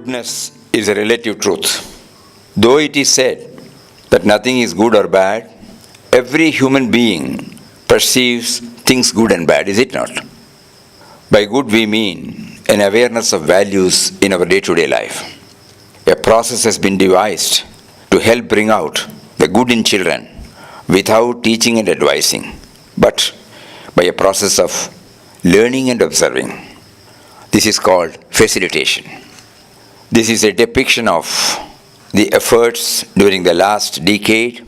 Goodness is a relative truth. Though it is said that nothing is good or bad, every human being perceives things good and bad, is it not? By good we mean an awareness of values in our day-to-day life. A process has been devised to help bring out the good in children without teaching and advising, but by a process of learning and observing. This is called facilitation. This is a depiction of the efforts during the last decade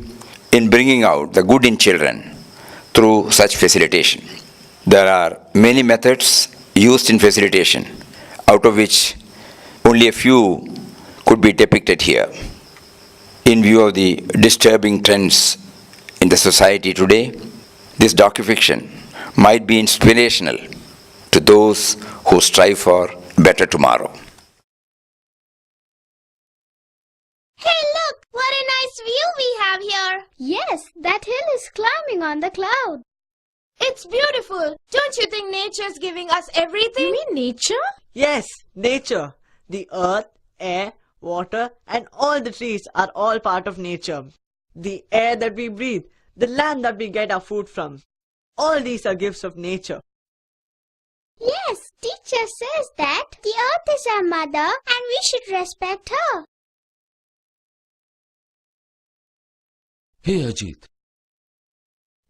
in bringing out the good in children through such facilitation. There are many methods used in facilitation, out of which only a few could be depicted here. In view of the disturbing trends in the society today, this docufiction might be inspirational to those who strive for a better tomorrow. Hey, look! What a nice view we have here! Yes, that hill is climbing on the cloud. It's beautiful! Don't you think nature's giving us everything? You mean nature? Yes, nature. The earth, air, water and all the trees are all part of nature. The air that we breathe, the land that we get our food from. All these are gifts of nature. Yes, teacher says that the earth is our mother and we should respect her. Hey Ajit,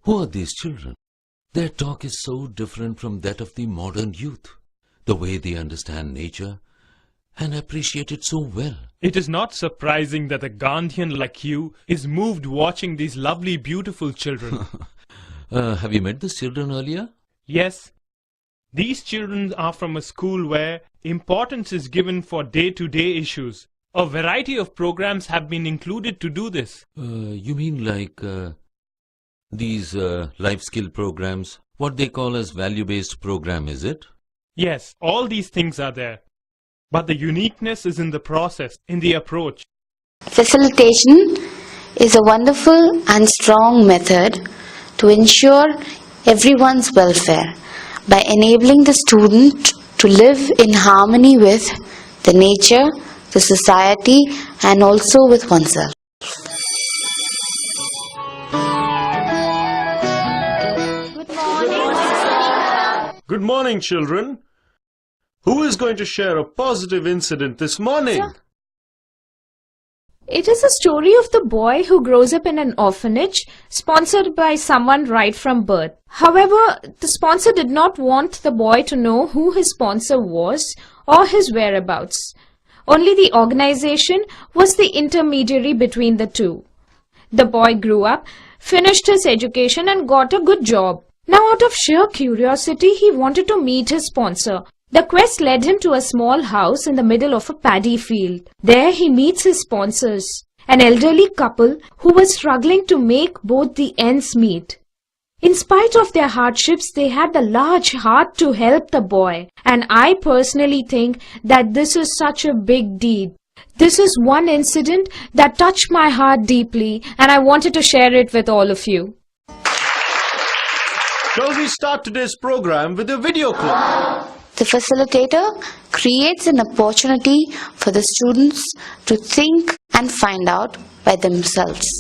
who are these children? Their talk is so different from that of the modern youth. The way they understand nature and appreciate it so well. It is not surprising that a Gandhian like you is moved watching these lovely, beautiful children. Have you met these children earlier? Yes. These children are from a school where importance is given for day-to-day issues. A variety of programs have been included to do this. You mean like these life skill programs, what they call as value-based program, is it? Yes, all these things are there. But the uniqueness is in the process, in the approach. Facilitation is a wonderful and strong method to ensure everyone's welfare by enabling the student to live in harmony with the nature, the society and also with oneself. Good morning, children. Who is going to share a positive incident this morning? Sir, it is a story of the boy who grows up in an orphanage sponsored by someone right from birth. However, the sponsor did not want the boy to know who his sponsor was or his whereabouts. Only the organization was the intermediary between the two. The boy grew up, finished his education and got a good job. Now out of sheer curiosity, he wanted to meet his sponsor. The quest led him to a small house in the middle of a paddy field. There he meets his sponsors, an elderly couple who was struggling to make both the ends meet. In spite of their hardships, they had the large heart to help the boy. And I personally think that this is such a big deed. This is one incident that touched my heart deeply and I wanted to share it with all of you. Shall we start today's program with a video clip? The facilitator creates an opportunity for the students to think and find out by themselves.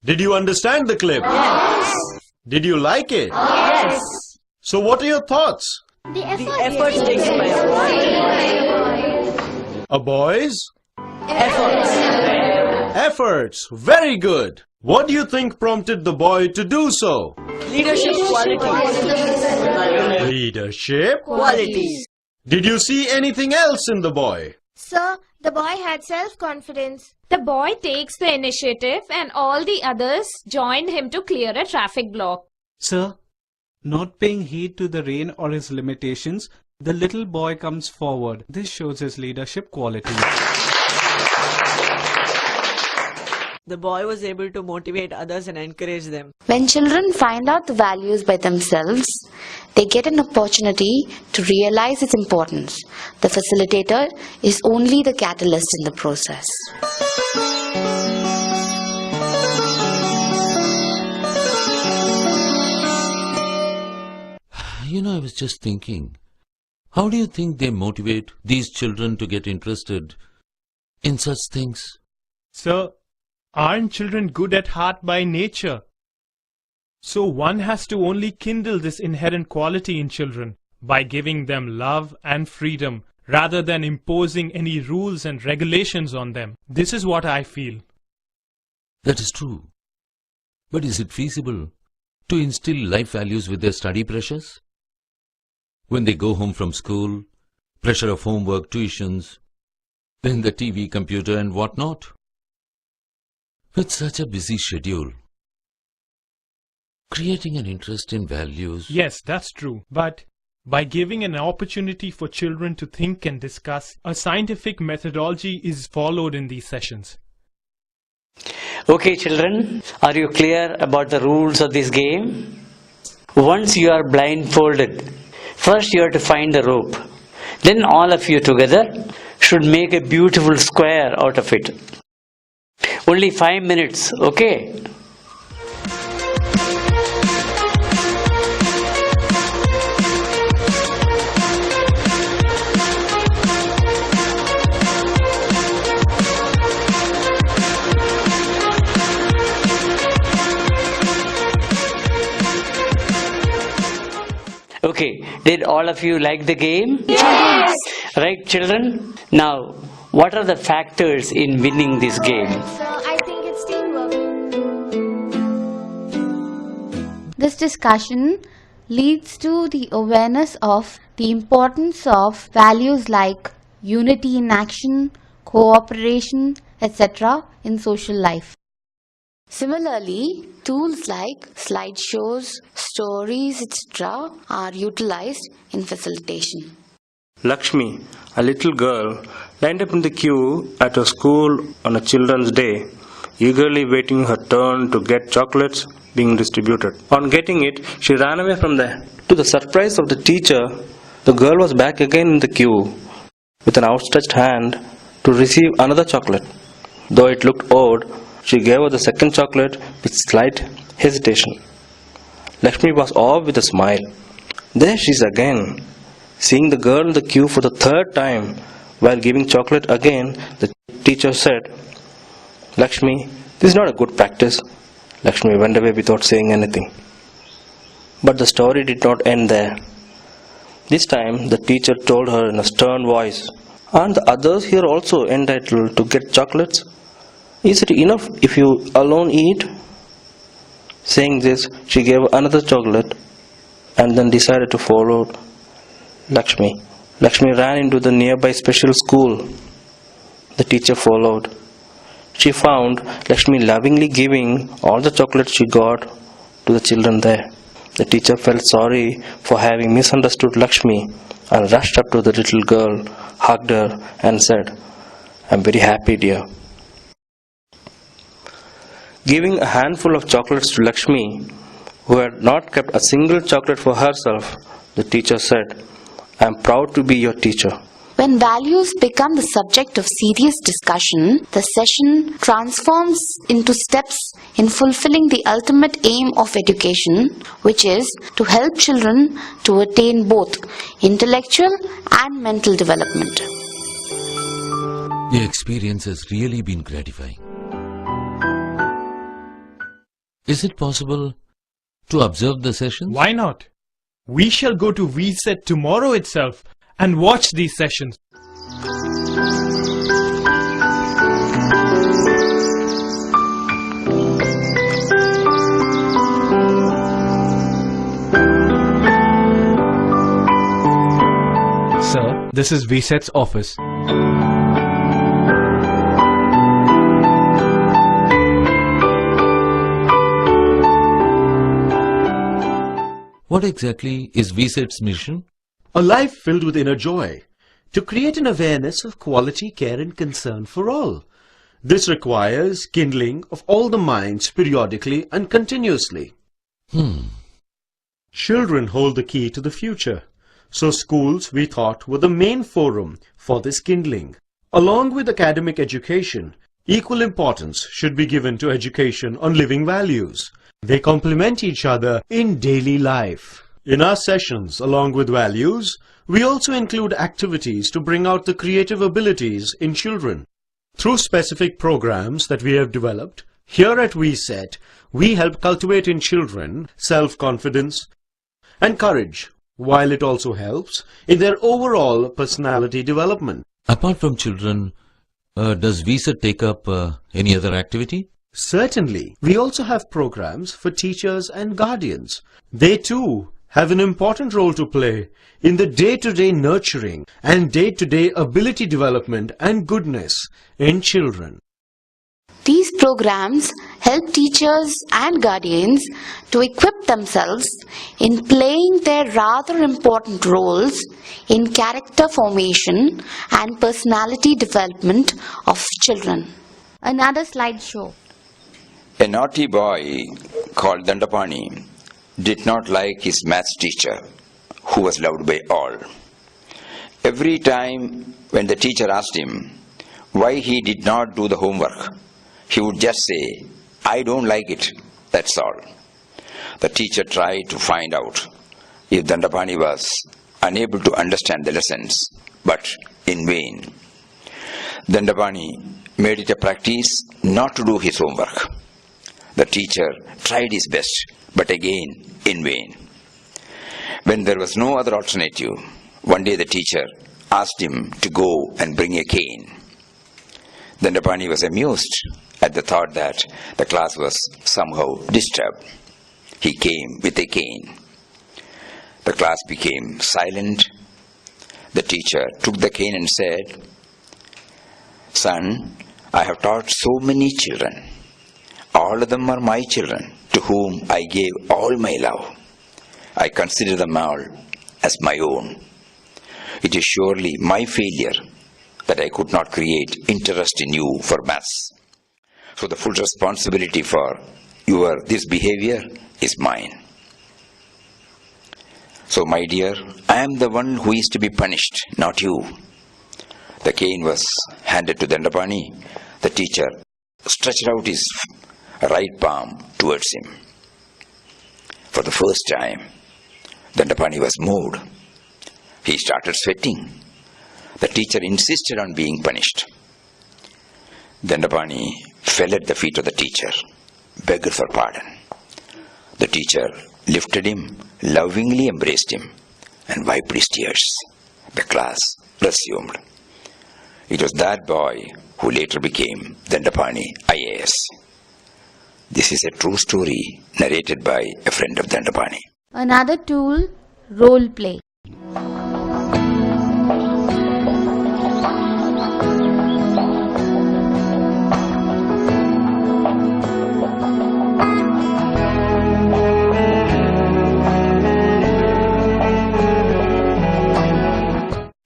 Did you understand the clip? Yes. Did you like it? Yes. So what are your thoughts? The Efforts taken by a boy. A boy's? Efforts. Efforts. Very good. What do you think prompted the boy to do so? Leadership qualities. Leadership. Qualities. Did you see anything else in the boy? Sir, the boy had self-confidence. The boy takes the initiative and all the others joined him to clear a traffic block. Sir, not paying heed to the rain or his limitations The little boy comes forward. This shows his leadership qualities. The boy was able to motivate others and encourage them. When children find out the values by themselves, they get an opportunity to realize its importance. The facilitator is only the catalyst in the process. I was just thinking, how do you think they motivate these children to get interested in such things? Sir, aren't children good at heart by nature? So one has to only kindle this inherent quality in children by giving them love and freedom rather than imposing any rules and regulations on them. This is what I feel. That is true. But is it feasible to instill life values with their study pressures? When they go home from school, pressure of homework, tuitions, then the TV, computer and whatnot. With such a busy schedule, creating an interest in values... Yes, that's true. But by giving an opportunity for children to think and discuss, a scientific methodology is followed in these sessions. Okay, children, are you clear about the rules of this game? Once you are blindfolded, first you have to find the rope. Then all of you together should make a beautiful square out of it. Only 5 minutes, okay? Okay, did all of you like the game? Yes. Right, children? Now, what are the factors in winning this game? So I think it's teamwork. This discussion leads to the awareness of the importance of values like unity in action, cooperation, etc. in social life. Similarly, tools like slideshows, stories, etc. are utilized in facilitation. Lakshmi, a little girl, lined up in the queue at her school on a children's day, eagerly waiting her turn to get chocolates being distributed. On getting it, she ran away from there. To the surprise of the teacher, the girl was back again in the queue with an outstretched hand to receive another chocolate. Though it looked odd, she gave her the second chocolate with slight hesitation. Lakshmi was awed with a smile. There she is again. Seeing the girl in the queue for the third time while giving chocolate again, the teacher said, Lakshmi, this is not a good practice. Lakshmi went away without saying anything. But the story did not end there. This time the teacher told her in a stern voice, aren't the others here also entitled to get chocolates? Is it enough if you alone eat? Saying this, she gave another chocolate and then decided to follow Lakshmi. Lakshmi ran into the nearby special school. The teacher followed. She found Lakshmi lovingly giving all the chocolates she got to the children there. The teacher felt sorry for having misunderstood Lakshmi and rushed up to the little girl, hugged her and said, I'm very happy, dear. Giving a handful of chocolates to Lakshmi, who had not kept a single chocolate for herself, the teacher said, I am proud to be your teacher. When values become the subject of serious discussion, the session transforms into steps in fulfilling the ultimate aim of education, which is to help children to attain both intellectual and mental development. The experience has really been gratifying. Is it possible to observe the sessions? Why not? We shall go to VSET tomorrow itself and watch these sessions. Sir, this is VSET's office. What exactly is VSET's mission? A life filled with inner joy. To create an awareness of quality, care and concern for all. This requires kindling of all the minds periodically and continuously. Children hold the key to the future. So schools, we thought, were the main forum for this kindling. Along with academic education, equal importance should be given to education on living values. They complement each other in daily life. In our sessions, along with values, we also include activities to bring out the creative abilities in children. Through specific programs that we have developed, here at VSET, we help cultivate in children self-confidence and courage, while it also helps in their overall personality development. Apart from children, does VSET take up any other activity? Certainly. We also have programs for teachers and guardians. They too have an important role to play in the day-to-day nurturing and day-to-day ability development and goodness in children. These programs help teachers and guardians to equip themselves in playing their rather important roles in character formation and personality development of children. Another slideshow. A naughty boy called Dandapani did not like his maths teacher, who was loved by all. Every time when the teacher asked him why he did not do the homework, he would just say, "I don't like it, that's all." The teacher tried to find out if Dandapani was unable to understand the lessons, but in vain. Dandapani made it a practice not to do his homework. The teacher tried his best, but again in vain. When there was no other alternative, one day the teacher asked him to go and bring a cane. Dandapani was amused at the thought that the class was somehow disturbed. He came with a cane. The class became silent. The teacher took the cane and said, "Son, I have taught so many children. All of them are my children, to whom I gave all my love. I consider them all as my own. It is surely my failure that I could not create interest in you for maths. So the full responsibility for this behavior is mine. So my dear, I am the one who is to be punished, not you." The cane was handed to Dandapani. The teacher stretched out his right palm towards him. For the first time, Dandapani was moved. He started sweating. The teacher insisted on being punished. Dandapani fell at the feet of the teacher, begged for pardon. The teacher lifted him, lovingly embraced him, and wiped his tears. The class resumed. It was that boy who later became Dandapani IAS. This is a true story narrated by a friend of Dandapani. Another tool, role play.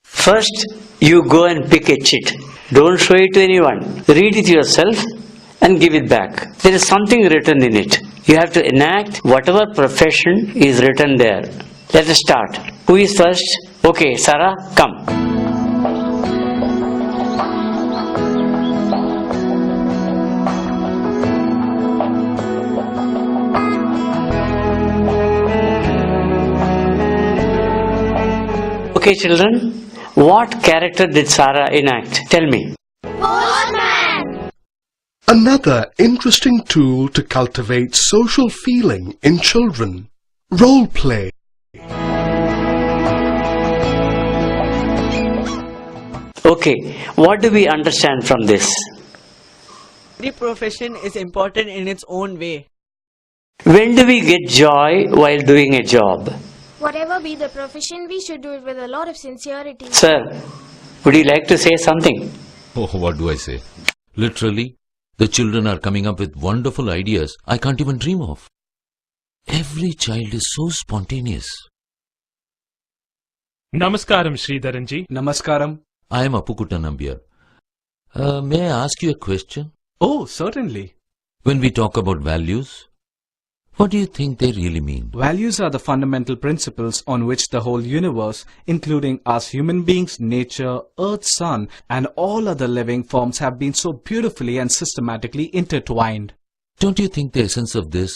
First, you go and pick a chit. Don't show it to anyone. Read it yourself and give it back. There is something written in it. You have to enact whatever profession is written there. Let us start. Who is first? Okay, Sarah, come. Okay, children, what character did Sarah enact? Tell me. Postman! Another interesting tool to cultivate social feeling in children. Role play. Okay, what do we understand from this? Every profession is important in its own way. When do we get joy while doing a job? Whatever be the profession, we should do it with a lot of sincerity. Sir, would you like to say something? Oh, what do I say? Literally, the children are coming up with wonderful ideas I can't even dream of. Every child is so spontaneous. Namaskaram, Sridharanji. Namaskaram. I am Appukutta Nambiar. May I ask you a question? Oh, certainly. When we talk about values, what do you think they really mean? Values are the fundamental principles on which the whole universe, including us human beings, nature, earth, sun, and all other living forms have been so beautifully and systematically intertwined. Don't you think the essence of this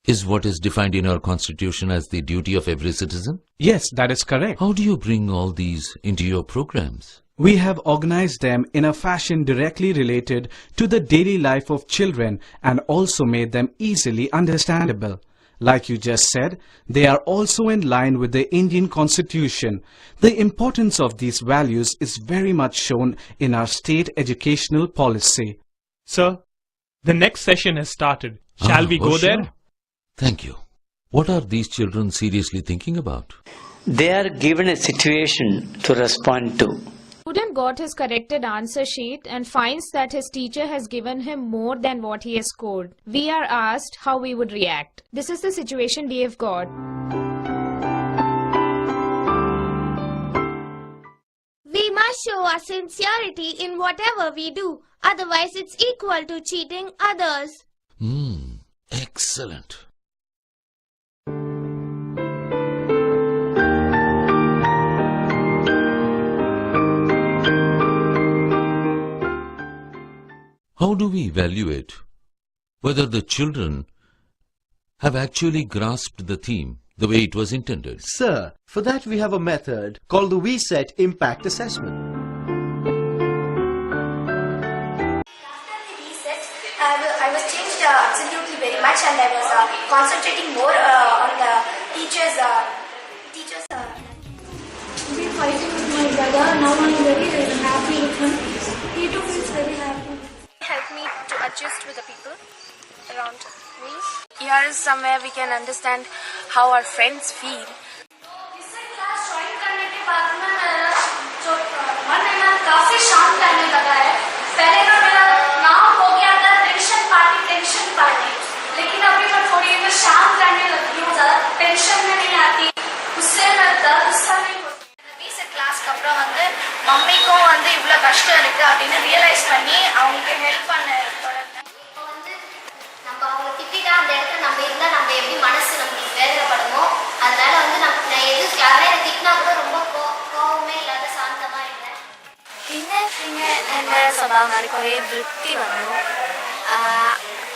is what is defined in our constitution as the duty of every citizen? Yes, that is correct. How do you bring all these into your programs? We have organized them in a fashion directly related to the daily life of children and also made them easily understandable. Like you just said, they are also in line with the Indian Constitution. The importance of these values is very much shown in our state educational policy. Sir, the next session has started. Shall we go there? Sure. Thank you. What are these children seriously thinking about? They are given a situation to respond to. Student got his corrected answer sheet and finds that his teacher has given him more than what he has scored. We are asked how we would react. This is the situation we have got. We must show our sincerity in whatever we do. Otherwise, it's equal to cheating others. Excellent. How do we evaluate whether the children have actually grasped the theme the way it was intended? Sir, for that we have a method called the VSET Impact Assessment. After the VSET, I was changed absolutely very much, and I was concentrating more on the teachers. I've been fighting with my brother. Now I'm very happy with him. He too feels very happy. Help me to adjust with the people around me. Here is somewhere we can understand how our friends feel. काफी शांत रहने लगा है. पहले तो मेरा नाम हो गया था टेंशन पार्टी, लेकिन अभी मैं थोड़ी शांत रहने लगी हूँ. ज़्यादा टेंशन में नहीं आती, गुस्सा नहीं होती. VSET கிளாஸ்க்கு அப்புறம் மம்மிக்கும் இவ்வளோ கஷ்டம் இருக்கு அப்படின்னு ரியலைஸ் பண்ணி அவங்களுக்கு ஹெல்ப் பண்ண தொடர்ந்தேன். இப்போ நம்ம அவங்க திட்டிட்டா அந்த இடத்துல நம்ம இருந்தால் நம்ம எப்படி மனசு நம்மளுக்கு வேதனைப்படுமோ, அதனால நான் எது யாரும் எனக்கு திட்டினா கூட ரொம்ப கோவமே இல்லாத சாந்தமாக இருந்தேன். പിന്നെ എൻ്റെ സ്വഭാവം കുറേ വൃത്തി വന്നു,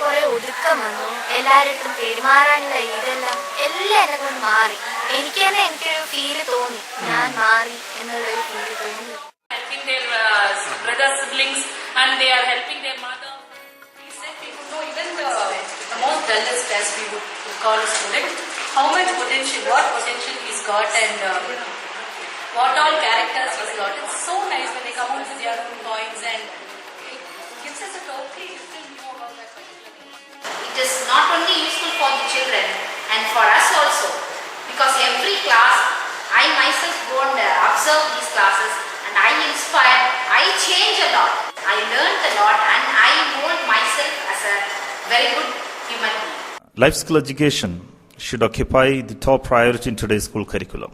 കുറേ ഒതുക്കം വന്നു, എല്ലാവരും പെരുമാറാനുള്ള ഇതെല്ലാം എന്നെ കൊണ്ട് മാറി. എനിക്ക് തന്നെ എനിക്കൊരു ഫീല് തോന്നി, ഞാൻ മാറി എന്നുള്ളൊരു ഫീല് തോന്നി. Helping their brother siblings, and they are helping their mother. We said we would know even the most dullest as we would call a student, how much potential, what potential he's got, and what all characters he's got. It's so nice when they come out with their own points, and it gives us a totally different view about that particular thing. It is not only useful for the children and for us also, because every class, I myself go and observe these classes, and I inspire, I change a lot, I learned a lot, and I mold myself as a very good human being. Life skill education should occupy the top priority in today's school curriculum.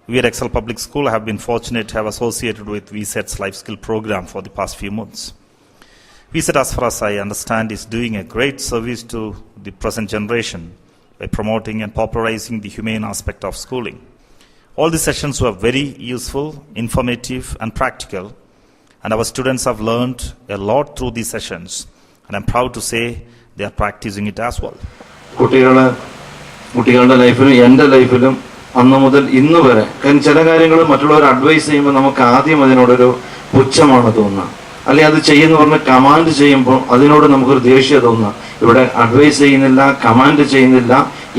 We at Excel Public School have been fortunate to have associated with VSET's life skill program for the past few months. VSET, as far as I understand, is doing a great service to the present generation by promoting and popularizing the humane aspect of schooling. All the sessions were very useful, informative, and practical, and our students have learned a lot through these sessions, and I'm proud to say they are practicing it as well. കുട്ടികളുടെ ലൈഫിലും എൻ്റെ ലൈഫിലും അന്ന് മുതൽ ഇന്ന് വരെ ചില കാര്യങ്ങൾ മറ്റുള്ളവർ അഡ്വൈസ് ചെയ്യുമ്പോൾ നമുക്ക് ആദ്യം അതിനോടൊരു പുച്ഛമാണ് തോന്നുക, അല്ലെങ്കിൽ അത് ചെയ്യുന്ന പറഞ്ഞ് കമാൻഡ് ചെയ്യുമ്പോൾ അതിനോട് നമുക്കൊരു ദേഷ്യം തോന്നുക. ഇവിടെ അഡ്വൈസ് ചെയ്യുന്നില്ല, കമാൻഡ് ചെയ്യുന്നില്ല,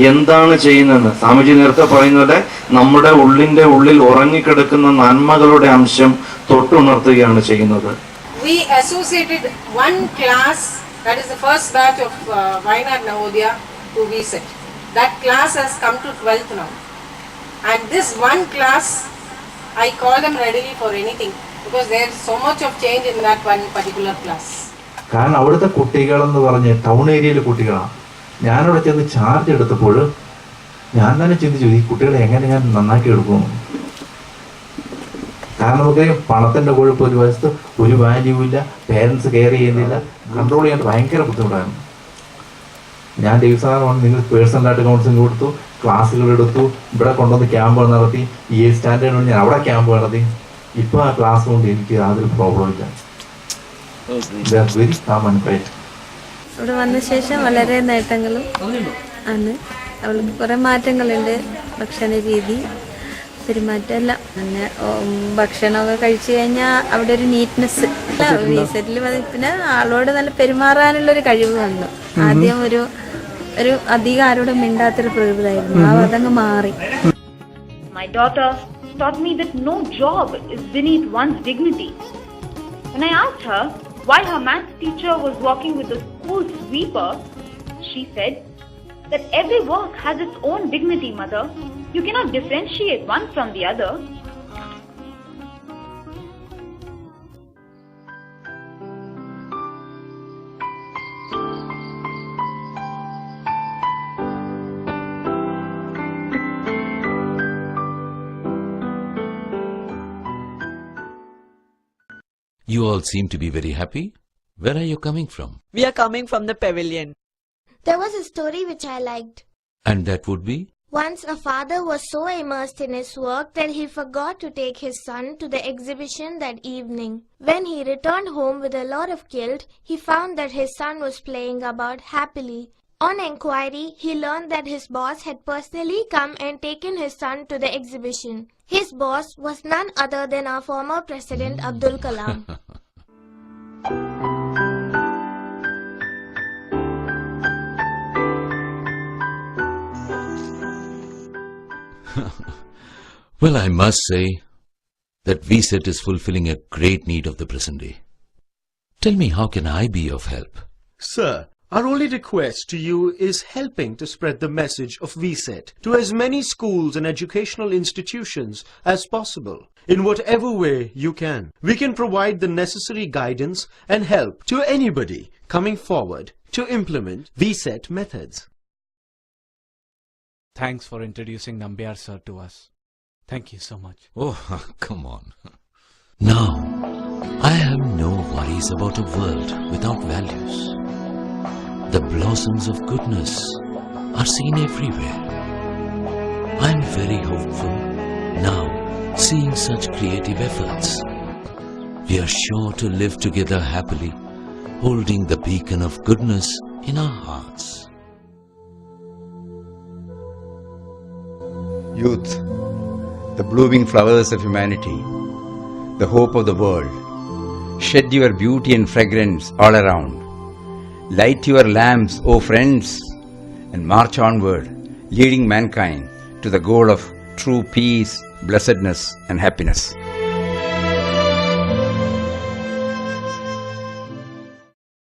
എന്താണ് ചെയ്യുന്നതെന്ന് സ്വാമിജി നേരത്തെ പറയുന്ന പോലെ നമ്മുടെ ഉള്ളിൽ ഉറങ്ങിക്കിടക്കുന്ന നന്മകളുടെ അംശം തൊട്ടുണർത്തുകയാണ് ചെയ്യുന്നത്. We associated one class, that is the first batch of Wayanad Navodaya to VSET. That class has come to 12th now, and this one class I call them readily for anything, because there is so much of change in that one particular class. കാരണം അവിടുത്തെ കുട്ടികളെന്ന് പറഞ്ഞ് town ഏരിയയിലെ കുട്ടികളാണ്. ഞാനവിടെ ചെന്ന് charge എടുത്തപ്പോൾ ഞാൻ തന്നെ ചിന്തിച്ചു, ഈ കുട്ടികളെ എങ്ങനെ ഞാൻ നന്നാക്കി എടുക്കും. കാരണം നമുക്ക് പണത്തിൻ്റെ കൊഴുപ്പ് ഒരു വശത്ത് ഒരു വാല്യൂ ഇല്ല, പേരൻസ് കെയർ ചെയ്യുന്നില്ല, കൺട്രോൾ ചെയ്യാൻ ഭയങ്കര ബുദ്ധിമുട്ടാണ്. ഞാൻ ദിവസം നിങ്ങൾ പേഴ്സണലായിട്ട് കൗൺസിലിംഗ് കൊടുത്തു, ക്ലാസ്സുകൾ എടുത്തു, ഇവിടെ കൊണ്ടുവന്ന് ക്യാമ്പുകൾ നടത്തി, ഈ സ്റ്റാൻഡേർഡ് ഞാൻ അവിടെ ക്യാമ്പ് നടത്തി. ഇപ്പോൾ ആ ക്ലാസ് കൊണ്ട് എനിക്ക് യാതൊരു പ്രോബ്ലം ഇല്ല. Very calm and quiet. ഇവിടെ വന്ന ശേഷം വളരെ നേട്ടങ്ങളും ആണ്. അവൾക്ക് കുറേ മാറ്റങ്ങളുണ്ട്, ഭക്ഷണ രീതി, പെരുമാറ്റമെല്ലാം. പിന്നെ ഭക്ഷണമൊക്കെ കഴിച്ചു കഴിഞ്ഞാൽ അവിടെ ഒരു നീറ്റ്നെസ് VSETൽ പിന്നെ ആളോട് നല്ല പെരുമാറാനുള്ളൊരു കഴിവ് വന്നു. ആദ്യം ഒരു അധികം ആരോടും മിണ്ടാത്തൊരു പ്രകൃതമായിരുന്നു, അതങ്ങ് മാറി. My daughter taught me that no job is beneath one's dignity. When I asked her why her maths teacher was working with the school sweeper, she said that every work has its own dignity, mother. You cannot differentiate one from the other. You all seem to be very happy. Where are you coming from? We are coming from the pavilion. There was a story which I liked. And that would be? Once a father was so immersed in his work that he forgot to take his son to the exhibition that evening. When he returned home with a lot of guilt, he found that his son was playing about happily. On inquiry, he learned that his boss had personally come and taken his son to the exhibition. His boss was none other than our former president Abdul Kalam. Well, I must say that VSET is fulfilling a great need of the present day. Tell me, how can I be of help? Sir, our only request to you is helping to spread the message of VSET to as many schools and educational institutions as possible. In whatever way you can, we can provide the necessary guidance and help to anybody coming forward to implement VSET methods. Thanks for introducing Nambiar sir to us. Thank you so much. Oh, come on. Now, I have no worries about a world without values. The blossoms of goodness are seen everywhere. I am very hopeful now, seeing such creative efforts. We are sure to live together happily, holding the beacon of goodness in our hearts. Youth, the blooming flowers of humanity, the hope of the world, shed your beauty and fragrance all around. Light your lamps, O friends, and march onward, leading mankind to the goal of true peace, blessedness, and happiness.